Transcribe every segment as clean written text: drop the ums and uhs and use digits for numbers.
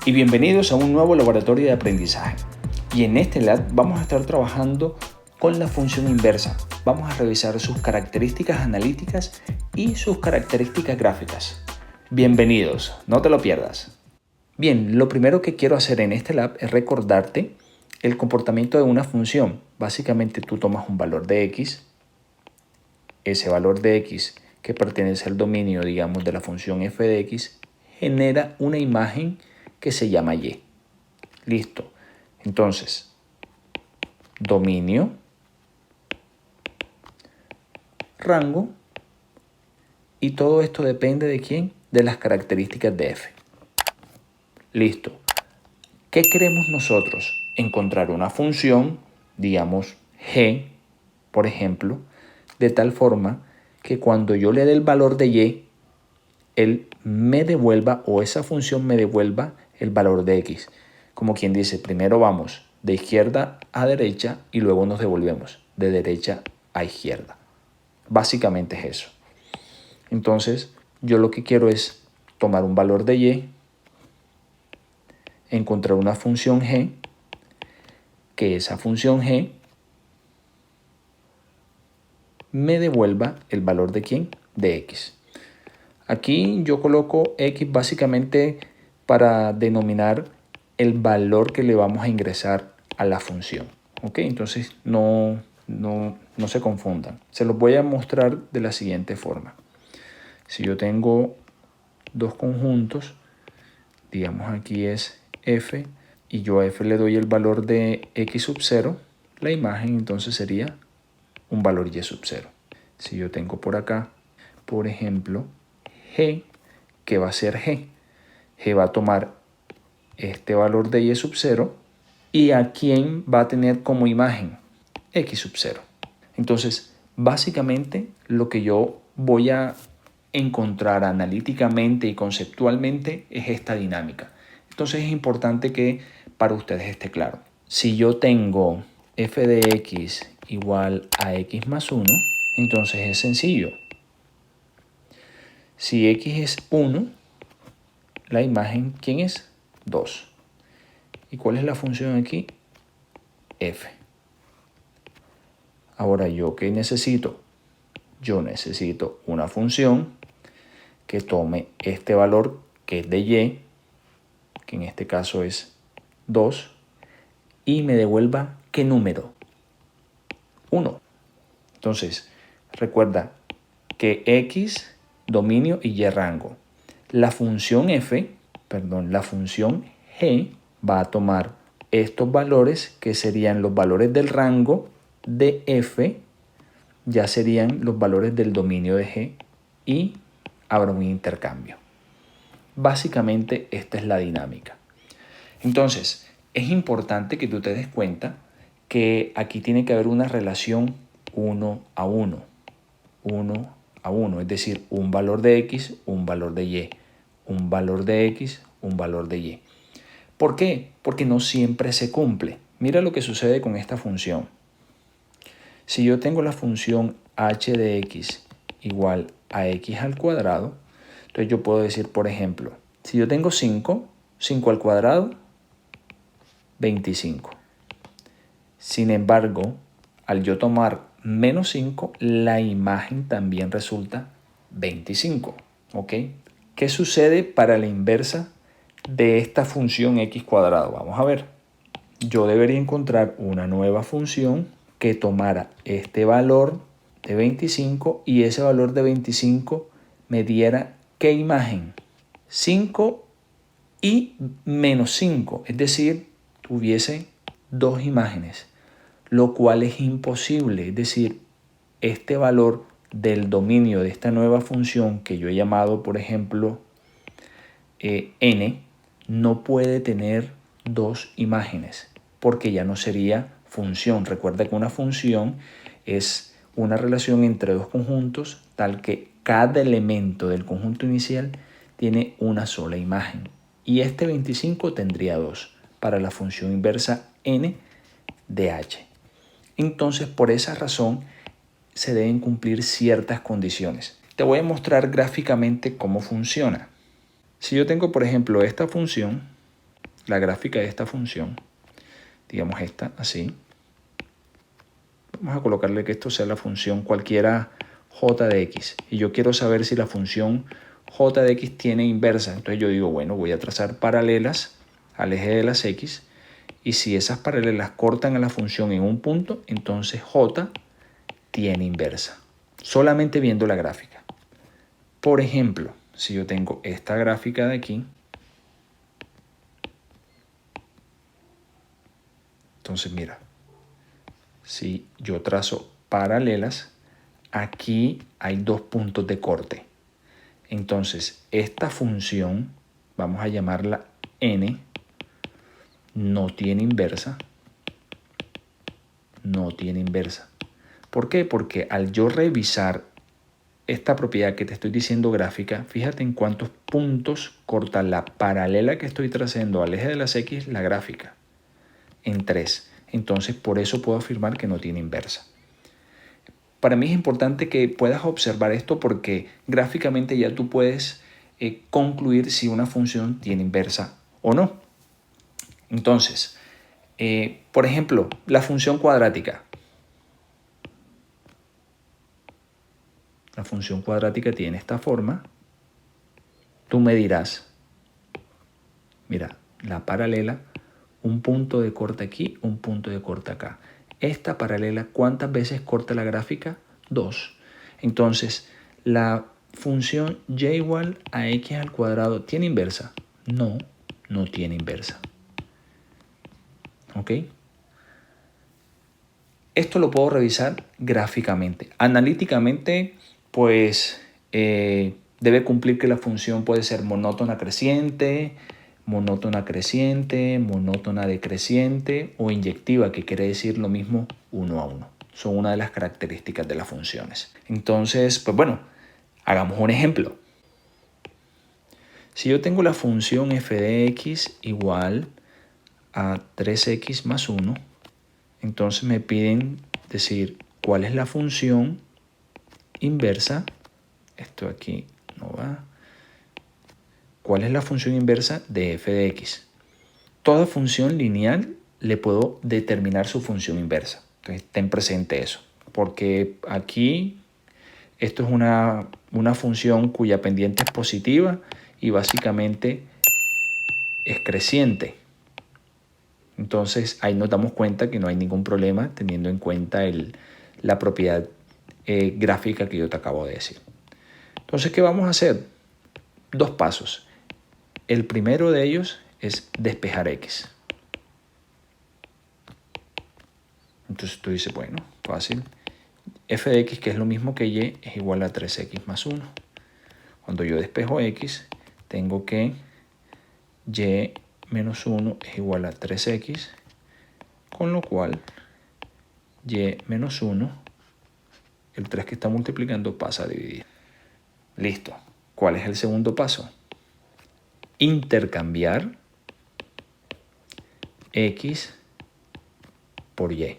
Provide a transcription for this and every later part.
Y bienvenidos a un nuevo laboratorio de aprendizaje. Y en este lab vamos a estar trabajando con la función inversa. Vamos a revisar sus características analíticas y sus características gráficas. Bienvenidos, no te lo pierdas. Bien, lo primero que quiero hacer en este lab es recordarte el comportamiento de una función. Básicamente tú tomas un valor de x, ese valor de x que pertenece al dominio, digamos, de la función f de x, genera una imagen que se llama y. Listo. Entonces, dominio, rango, y todo esto depende de quién, de las características de f. Listo. ¿Qué queremos nosotros? Encontrar una función, digamos g, por ejemplo, de tal forma que cuando yo le dé el valor de y, él me devuelva, o esa función me devuelva el valor de x. Como quien dice, primero vamos de izquierda a derecha y luego nos devolvemos de derecha a izquierda. Básicamente es eso. Entonces, yo lo que quiero es tomar un valor de y, encontrar una función g, que esa función g me devuelva el valor de ¿quién? De x. Aquí yo coloco x básicamente para denominar el valor que le vamos a ingresar a la función. ¿Ok? Entonces no se confundan. Se los voy a mostrar de la siguiente forma. Si yo tengo dos conjuntos, digamos aquí es f, y yo a f le doy el valor de x sub 0, la imagen entonces sería un valor y sub 0. Si yo tengo por acá, por ejemplo, g, ¿qué va a ser g? G va a tomar este valor de y sub 0 y a quién va a tener como imagen x sub 0. Entonces, básicamente lo que yo voy a encontrar analíticamente y conceptualmente es esta dinámica. Entonces es importante que para ustedes esté claro. Si yo tengo f de x igual a x más 1, entonces es sencillo. Si x es 1, la imagen, ¿quién es? 2. ¿Y cuál es la función aquí? F. Ahora, ¿yo qué necesito? Yo necesito una función que tome este valor que es de y, que en este caso es 2, y me devuelva ¿qué número? 1. Entonces, recuerda que x, dominio y y rango. La función la función g va a tomar estos valores que serían los valores del rango de f, ya serían los valores del dominio de g y habrá un intercambio. Básicamente esta es la dinámica. Entonces, es importante que tú te des cuenta que aquí tiene que haber una relación 1 a 1. 1 a 1, es decir, un valor de x, un valor de y. Un valor de x, un valor de y. ¿Por qué? Porque no siempre se cumple. Mira lo que sucede con esta función. Si yo tengo la función h de x igual a x al cuadrado, entonces yo puedo decir, por ejemplo, si yo tengo 5, 5 al cuadrado, 25. Sin embargo, al yo tomar menos 5, la imagen también resulta 25. ¿Ok? ¿Qué sucede para la inversa de esta función x cuadrado? Vamos a ver. Yo debería encontrar una nueva función que tomara este valor de 25 y ese valor de 25 me diera ¿qué imagen? 5 y menos 5, es decir, tuviese dos imágenes, lo cual es imposible. Es decir, este valor del dominio de esta nueva función que yo he llamado, por ejemplo, n, no puede tener dos imágenes porque ya no sería función. Recuerda que una función es una relación entre dos conjuntos tal que cada elemento del conjunto inicial tiene una sola imagen. Y este 25 tendría dos para la función inversa n de h. Entonces, por esa razón, se deben cumplir ciertas condiciones. Te voy a mostrar gráficamente cómo funciona. Si yo tengo, por ejemplo, esta función, la gráfica de esta función, digamos esta, así. Vamos a colocarle que esto sea la función cualquiera j de x. Y yo quiero saber si la función j de x tiene inversa. Entonces yo digo, bueno, voy a trazar paralelas al eje de las x. Y si esas paralelas cortan a la función en un punto, entonces j tiene inversa. Solamente viendo la gráfica. Por ejemplo, si yo tengo esta gráfica de aquí, entonces mira, si yo trazo paralelas, aquí hay dos puntos de corte. Entonces, esta función, vamos a llamarla n, no tiene inversa. No tiene inversa. ¿Por qué? Porque al yo revisar esta propiedad que te estoy diciendo gráfica, fíjate en cuántos puntos corta la paralela que estoy trazando al eje de las x, la gráfica. En 3. Entonces, por eso puedo afirmar que no tiene inversa. Para mí es importante que puedas observar esto porque gráficamente ya tú puedes concluir si una función tiene inversa o no. Entonces, por ejemplo, la función cuadrática. La función cuadrática tiene esta forma. Tú me dirás, mira, la paralela, un punto de corte aquí, un punto de corte acá. Esta paralela, ¿cuántas veces corta la gráfica? 2. Entonces, la función y igual a x al cuadrado, ¿tiene inversa? No, no tiene inversa. ¿Ok? Esto lo puedo revisar gráficamente. Analíticamente, pues debe cumplir que la función puede ser monótona creciente, monótona decreciente o inyectiva, que quiere decir lo mismo 1 a 1. Son una de las características de las funciones. Entonces, pues bueno, hagamos un ejemplo. Si yo tengo la función f de x igual a 3x más 1, entonces me piden decir cuál es la función inversa. Esto aquí no va. ¿Cuál es la función inversa de f de x? Toda función lineal le puedo determinar su función inversa. Entonces, ten presente eso. Porque aquí esto es una función cuya pendiente es positiva y básicamente es creciente. Entonces, ahí nos damos cuenta que no hay ningún problema teniendo en cuenta la propiedad gráfica que yo te acabo de decir. Entonces, ¿qué vamos a hacer? 2 pasos. El primero de ellos es despejar x. Entonces tú dices, bueno, fácil. F de x, que es lo mismo que y, es igual a 3x más 1. Cuando yo despejo x, tengo que y menos 1 es igual a 3x, con lo cual y menos 1, el 3 que está multiplicando pasa a dividir. Listo. ¿Cuál es el segundo paso? Intercambiar x por y.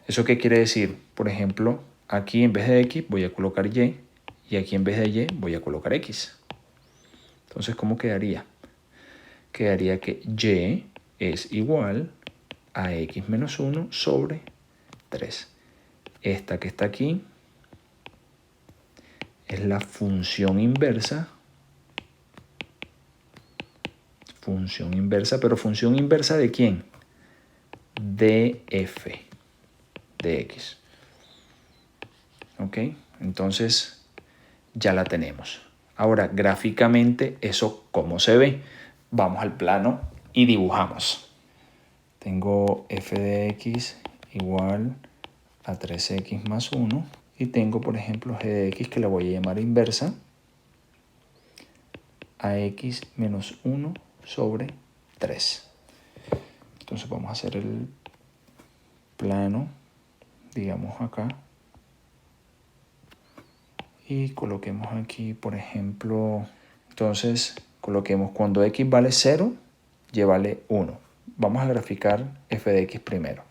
¿Eso qué quiere decir? Por ejemplo, aquí en vez de x voy a colocar y aquí en vez de y voy a colocar x. Entonces, ¿cómo quedaría? Quedaría que y es igual a x menos 1 sobre 3. Esta que está aquí es la función inversa. Función inversa, pero función inversa ¿de quién? De f de x. ¿Ok? Entonces, ya la tenemos. Ahora, gráficamente, ¿eso cómo se ve? Vamos al plano y dibujamos. Tengo f de x igual a 3x más 1. Y tengo, por ejemplo, g de x, que la voy a llamar inversa, a x menos 1 sobre 3. Entonces vamos a hacer el plano, digamos acá. Y coloquemos aquí, por ejemplo, entonces coloquemos cuando x vale 0, y vale 1. Vamos a graficar f de x primero.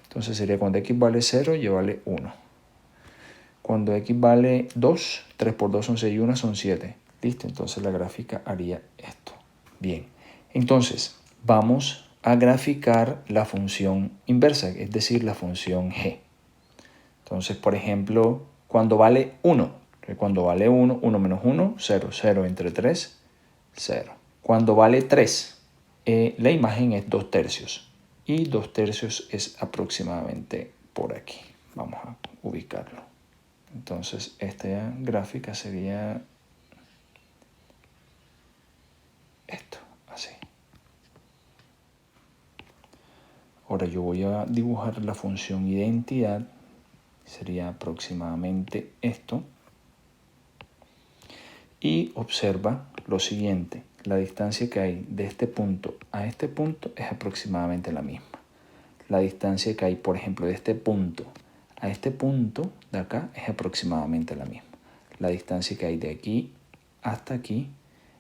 Entonces sería cuando x vale 0, y vale 1. Cuando x vale 2, 3 por 2 son 6 y 1 son 7. ¿Listo? Entonces la gráfica haría esto. Bien. Entonces, vamos a graficar la función inversa, es decir, la función g. Entonces, por ejemplo, cuando vale 1, cuando vale 1, 1 menos 1, 0, 0 entre 3, 0. Cuando vale 3, la imagen es 2/3 y 2/3 es aproximadamente por aquí. Vamos a ubicarlo. Entonces, esta gráfica sería esto, así. Ahora yo voy a dibujar la función identidad, sería aproximadamente esto. Y observa lo siguiente, la distancia que hay de este punto a este punto es aproximadamente la misma. La distancia que hay, por ejemplo, de este punto a este punto de acá es aproximadamente la misma. La distancia que hay de aquí hasta aquí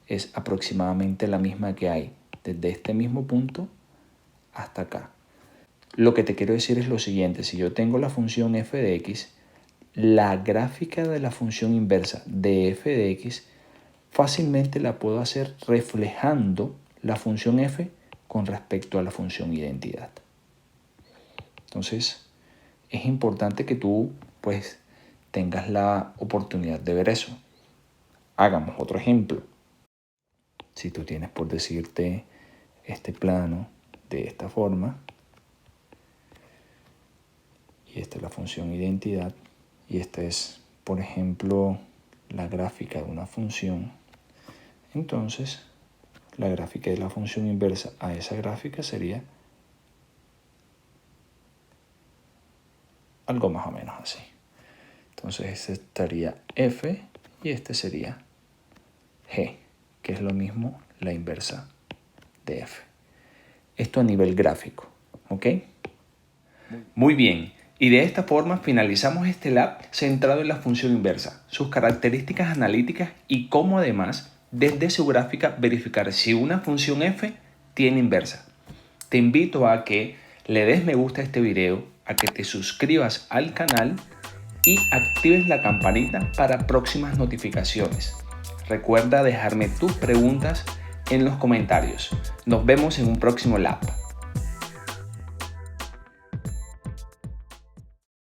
es aproximadamente la misma que hay desde este mismo punto hasta acá. Lo que te quiero decir es lo siguiente, si yo tengo la función f de x, la gráfica de la función inversa de f de x fácilmente la puedo hacer reflejando la función f con respecto a la función identidad. Entonces, es importante que tú pues tengas la oportunidad de ver eso. Hagamos otro ejemplo. Si tú tienes, por decirte, este plano de esta forma, y esta es la función identidad, y esta es, por ejemplo, la gráfica de una función, entonces la gráfica de la función inversa a esa gráfica sería algo más o menos así. Entonces este estaría f y este sería g, que es lo mismo la inversa de f. Esto a nivel gráfico, ¿ok? Muy bien, y de esta forma finalizamos este lab centrado en la función inversa, sus características analíticas y cómo además desde su gráfica verificar si una función f tiene inversa. Te invito a que le des me gusta a este video, a que te suscribas al canal y actives la campanita para próximas notificaciones. Recuerda dejarme tus preguntas en los comentarios. Nos vemos en un próximo lab.